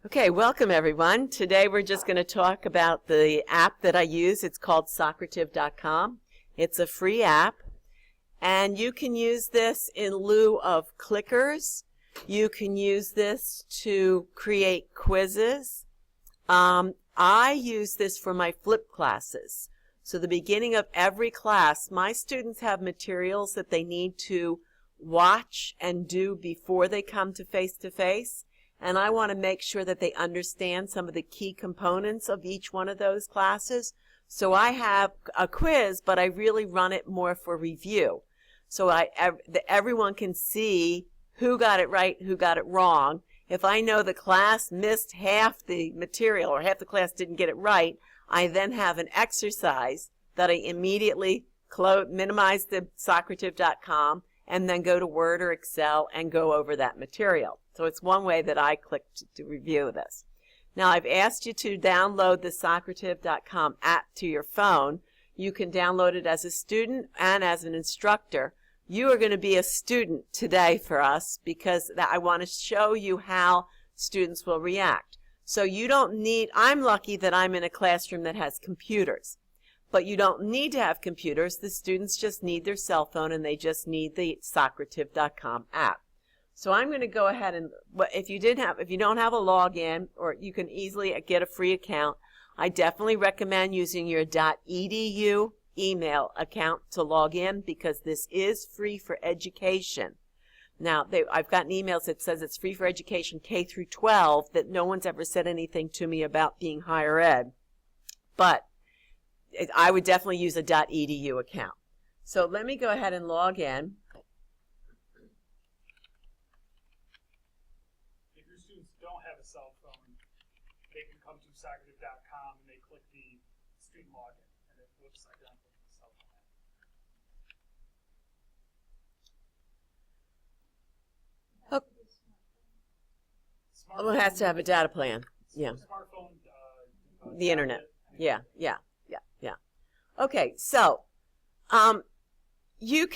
Okay, welcome everyone. Today we're just going to talk about the app that I use. It's called Socrative.com. It's a free app, and you can use this in lieu of clickers. You can use this to create quizzes. I use this for my flip classes. So the beginning of every class, my students have materials that they need to watch and do before they come to face-to-face. And I want to make sure that they understand some of the key components of each one of those classes. So I have a quiz, but I really run it more for review. So everyone can see who got it right, who got it wrong. If I know the class missed half the material or half the class didn't get it right, I then have an exercise that I immediately minimize the Socrative.com and then go to Word or Excel and go over that material. So it's one way that I click to review this. Now I've asked you to download the Socrative.com app to your phone. You can download it as a student and as an instructor. You are going to be a student today for us because I want to show you how students will react. So you don't need, I'm lucky that I'm in a classroom that has computers. But you don't need to have computers. The students just need their cell phone and they just need the Socrative.com app. So I'm going to go ahead and, if you don't have a login, or you can easily get a free account, I definitely recommend using your .edu email account to log in because this is free for education. Now, I've gotten emails that says it's free for education K through 12, that no one's ever said anything to me about being higher ed. But I would definitely use a .edu account. So let me go ahead and log in. If your students don't have a cell phone, they can come to Socrative.com and they click the student login, and it looks identical to the cell phone app. Oh, well, it has to have a data plan. Yeah. Smartphone, the internet. Yeah. Okay, so you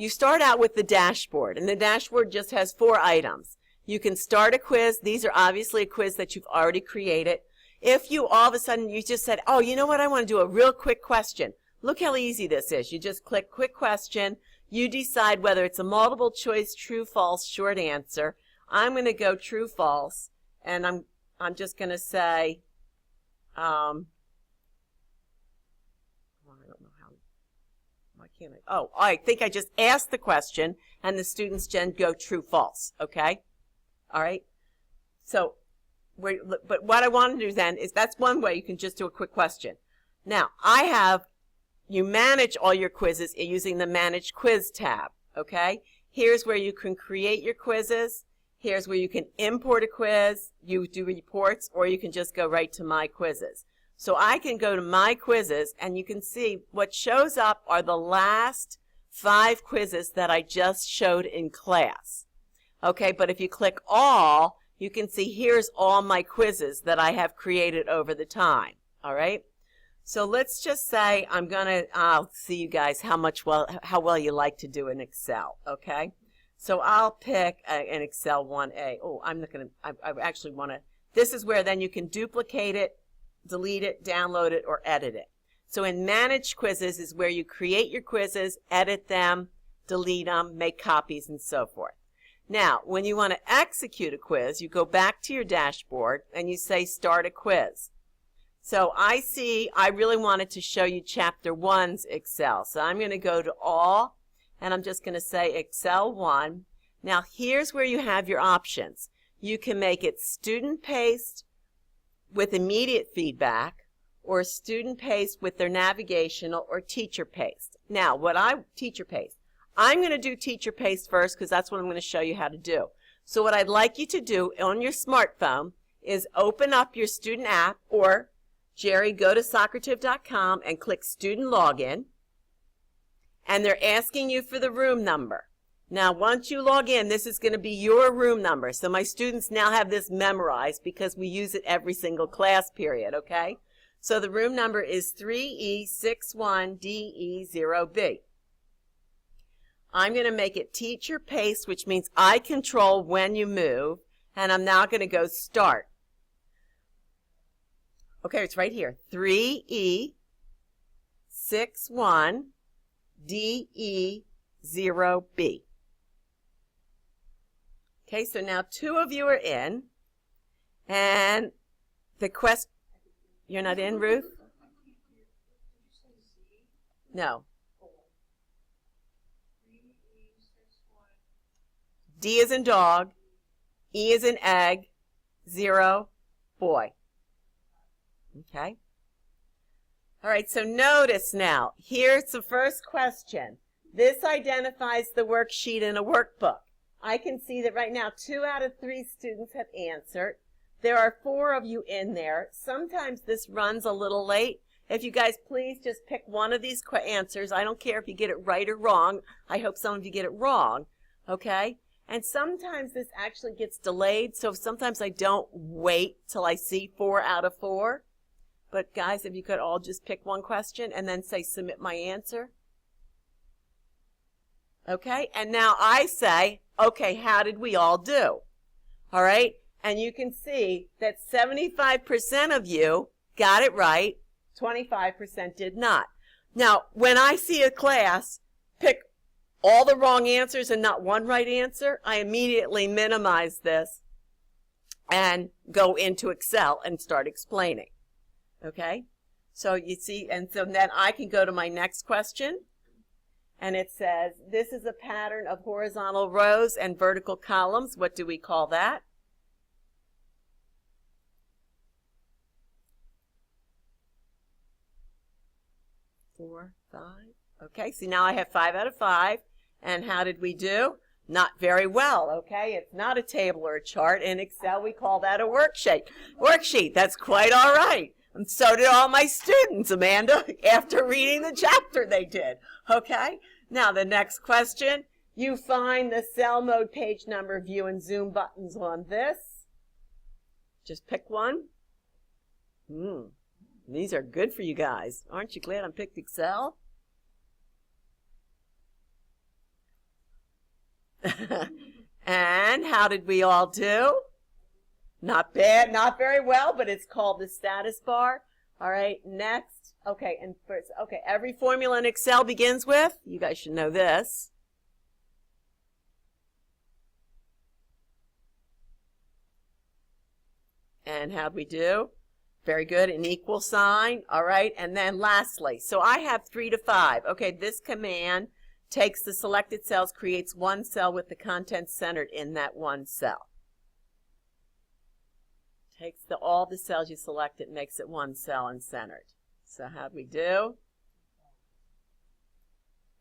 start out with the dashboard, and the dashboard just has 4 items. You can start a quiz. These are obviously a quiz that you've already created. If you all of a sudden you just said, oh, you know what, I want to do a real quick question. Look how easy this is. You just click quick question. You decide whether it's a multiple choice, true, false, short answer. I'm going to go true, false, and I'm just going to say, I don't know how, why can't I? Oh, I think I just asked the question, and the students then go true, false, okay? All right? So, but what I want to do then is, that's one way you can just do a quick question. Now, you manage all your quizzes using the Manage Quiz tab, okay? Here's where you can create your quizzes. Here's where you can import a quiz, you do reports, or you can just go right to My Quizzes. So I can go to My Quizzes, and you can see what shows up are the last 5 quizzes that I just showed in class. Okay, but if you click All, you can see here's all my quizzes that I have created over the time. All right? So let's just say I'll see you guys how well you like to do in Excel, okay? So I'll pick an Excel 1A. Oh, I'm not going to, I actually want to, this is where then you can duplicate it, delete it, download it, or edit it. So in Manage Quizzes is where you create your quizzes, edit them, delete them, make copies, and so forth. Now, when you want to execute a quiz, you go back to your dashboard and you say Start a Quiz. So I really wanted to show you Chapter 1's Excel. So I'm going to go to All, and I'm just going to say Excel 1. Now here's where you have your options. You can make it student-paced with immediate feedback, or student-paced with their navigational, or teacher-paced. Now, teacher-paced. I'm going to do teacher-paced first because that's what I'm going to show you how to do. So what I'd like you to do on your smartphone is open up your student app, or Jerry, go to Socrative.com and click Student Login. And they're asking you for the room number. Now, once you log in, this is going to be your room number. So my students now have this memorized because we use it every single class period, okay? So the room number is 3E61DE0B. I'm going to make it teacher paced, which means I control when you move, And I'm now going to go start. Okay, it's right here. 3E 61 DE 0B. Okay, so now 2 of you are in. And the question, you're not in, Ruth? No. D is in dog, E is in egg, 0, boy. Okay? All right, so notice now, here's the first question. This identifies the worksheet in a workbook. I can see that right now 2 out of 3 students have answered. There are 4 of you in there. Sometimes this runs a little late. If you guys please just pick one of these answers. I don't care if you get it right or wrong. I hope some of you get it wrong. Okay? And sometimes this actually gets delayed, so sometimes I don't wait till I see 4 out of 4. But guys, if you could all just pick one question and then say submit my answer. Okay? And now I say, okay, how did we all do? All right? And you can see that 75% of you got it right, 25% did not. Now, when I see a class pick all the wrong answers and not one right answer, I immediately minimize this and go into Excel and start explaining. Okay? So you see, and so then I can go to my next question. And it says, this is a pattern of horizontal rows and vertical columns. What do we call that? Four, 5. Okay, see now I have 5 out of 5. And how did we do? Not very well, okay? It's not a table or a chart. In Excel, we call that a worksheet. That's quite all right. And so did all my students, Amanda, after reading the chapter they did, okay? Now, the next question, you find the cell mode, page number, view, and zoom buttons on this. Just pick one. These are good for you guys. Aren't you glad I picked Excel? And how did we all do? Not bad, not very well, but it's called the status bar. All right, next. Okay, and first, okay, every formula in Excel begins with, you guys should know this. And how'd we do? Very good, an equal sign. All right, and then lastly, so I have 3 to 5. Okay, this command takes the selected cells, creates one cell with the contents centered in that one cell. Takes all the cells you selected, makes it one cell and centered. So how'd we do?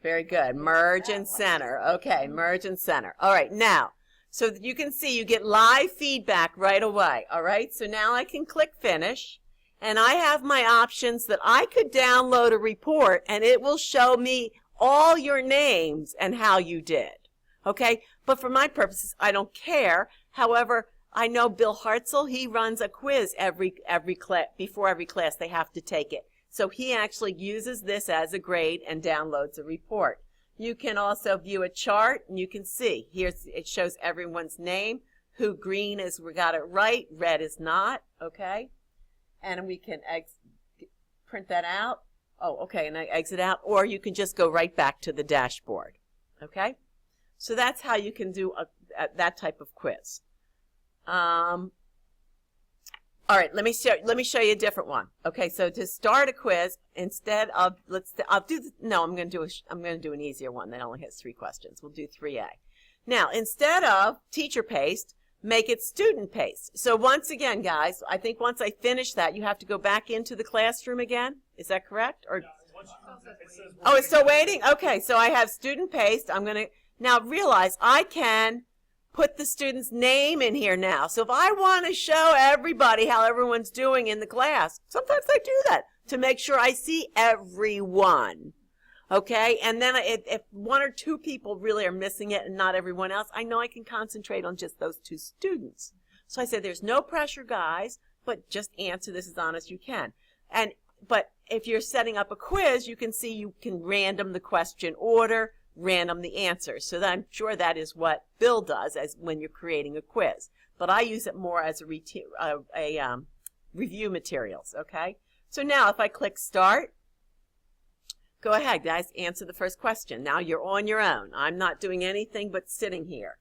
Very good. Merge and center. Okay, merge and center. All right, now, so that you can see you get live feedback right away. All right, so now I can click finish, and I have my options that I could download a report, and it will show me all your names and how you did. Okay, but for my purposes, I don't care. However, I know Bill Hartzell, he runs a quiz every class, before every class they have to take it. So he actually uses this as a grade and downloads a report. You can also view a chart, and you can see, it shows everyone's name, who green is, we got it right, red is not, okay? And we can print that out. Oh, okay, and I exit out, or you can just go right back to the dashboard, okay? So that's how you can do that type of quiz. All right, let me show you a different one. Okay, so to start a quiz, instead of I'm going to do an easier one that only has 3 questions. We'll do 3A. Now, instead of teacher paste, make it student paste. So once again, guys, I think once I finish that, you have to go back into the classroom again. Is that correct? Or oh, it's still waiting? Okay, so I have student paste. I'm going to now realize I can put the student's name in here now. So if I want to show everybody how everyone's doing in the class, sometimes I do that to make sure I see everyone. Okay, and then if 1 or 2 people really are missing it and not everyone else, I know I can concentrate on just those 2 students. So I said, there's no pressure, guys, but just answer this as honest as you can. But if you're setting up a quiz, you can see you can random the question order, random the answers. So that I'm sure that is what Bill does as when you're creating a quiz. but I use it more as review materials, okay? So now if I click start, go ahead, guys, answer the first question. Now you're on your own. I'm not doing anything but sitting here.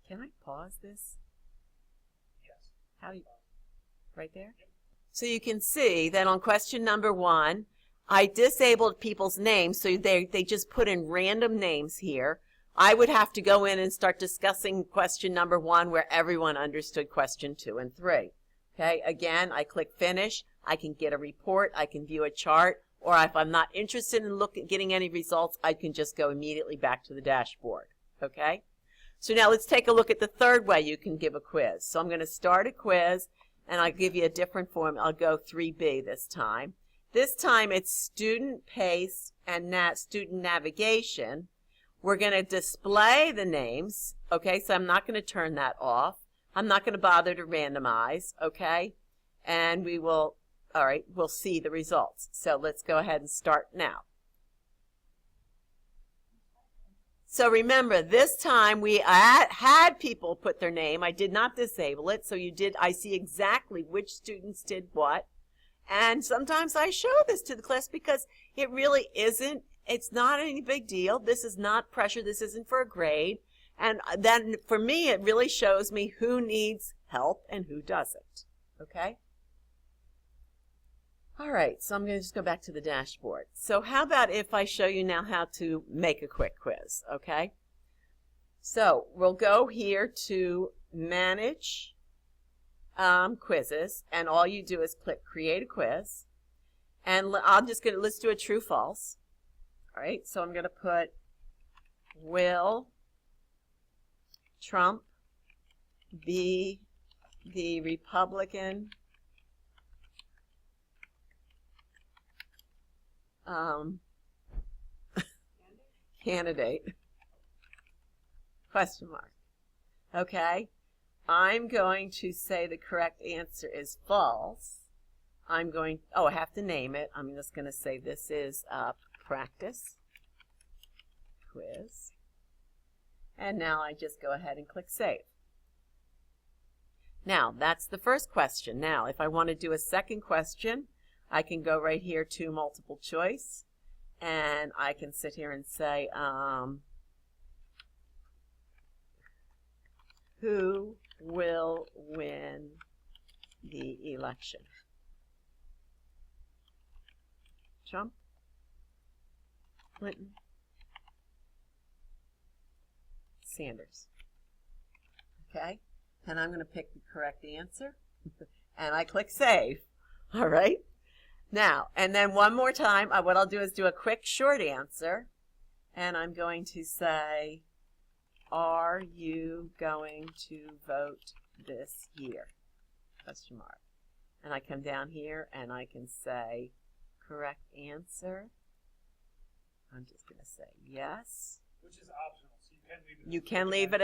Can I pause this? Yes. How do you, right there? So you can see that on question number 1, I disabled people's names, so they just put in random names here. I would have to go in and start discussing question number 1 where everyone understood question 2 and 3. Okay, again, I click finish. I can get a report. I can view a chart. Or if I'm not interested in getting any results, I can just go immediately back to the dashboard. Okay? So now let's take a look at the third way you can give a quiz. So I'm going to start a quiz, and I'll give you a different form. I'll go 3B this time. This time it's student pace and student navigation. We're going to display the names. Okay, so I'm not going to turn that off. I'm not going to bother to randomize. Okay, and we will, all right, we'll see the results. So let's go ahead and start now. So remember, this time we had people put their name. I did not disable it, so I see exactly which students did what. And sometimes I show this to the class because it really isn't, it's not any big deal. This is not pressure. This isn't for a grade. And then for me, it really shows me who needs help and who doesn't. Okay? All right, so I'm going to just go back to the dashboard. So how about if I show you now how to make a quick quiz, okay? So we'll go here to Manage Quizzes, and all you do is click Create a Quiz. And let's do a true false. All right, so I'm going to put, will Trump be the Republican candidate? Question mark. Okay. I'm going to say the correct answer is false. I have to name it. I'm just going to say this is a practice quiz. And now I just go ahead and click save. Now, that's the first question. Now, if I want to do a second question, I can go right here to multiple choice, and I can sit here and say, who will win the election? Trump? Clinton? Sanders? Okay, and I'm going to pick the correct answer, and I click save. All right. Now, and then one more time, what I'll do is do a quick short answer, and I'm going to say, are you going to vote this year? Question mark. And I come down here and I can say, correct answer. I'm just going to say yes. Which is optional, so you can leave it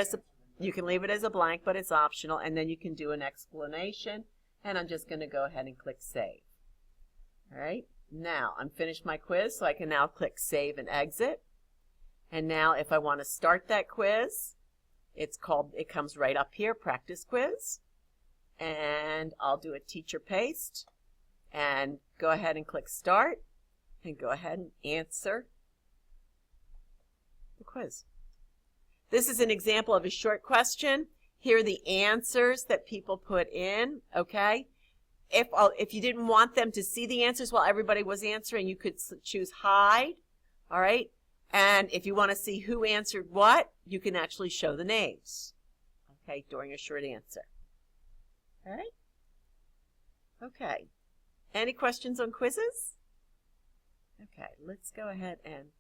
as a blank, but it's optional, and then you can do an explanation, and I'm just going to go ahead and click save. All right, now I'm finished my quiz, so I can now click save and exit. And now if I want to start that quiz, it comes right up here, practice quiz. And I'll do a teacher paste and go ahead and click start and go ahead and answer the quiz. This is an example of a short question. Here are the answers that people put in, okay? If you didn't want them to see the answers while everybody was answering, you could choose hide, all right? And if you want to see who answered what, you can actually show the names, okay, during a short answer. All right? Okay. Any questions on quizzes? Okay, let's go ahead and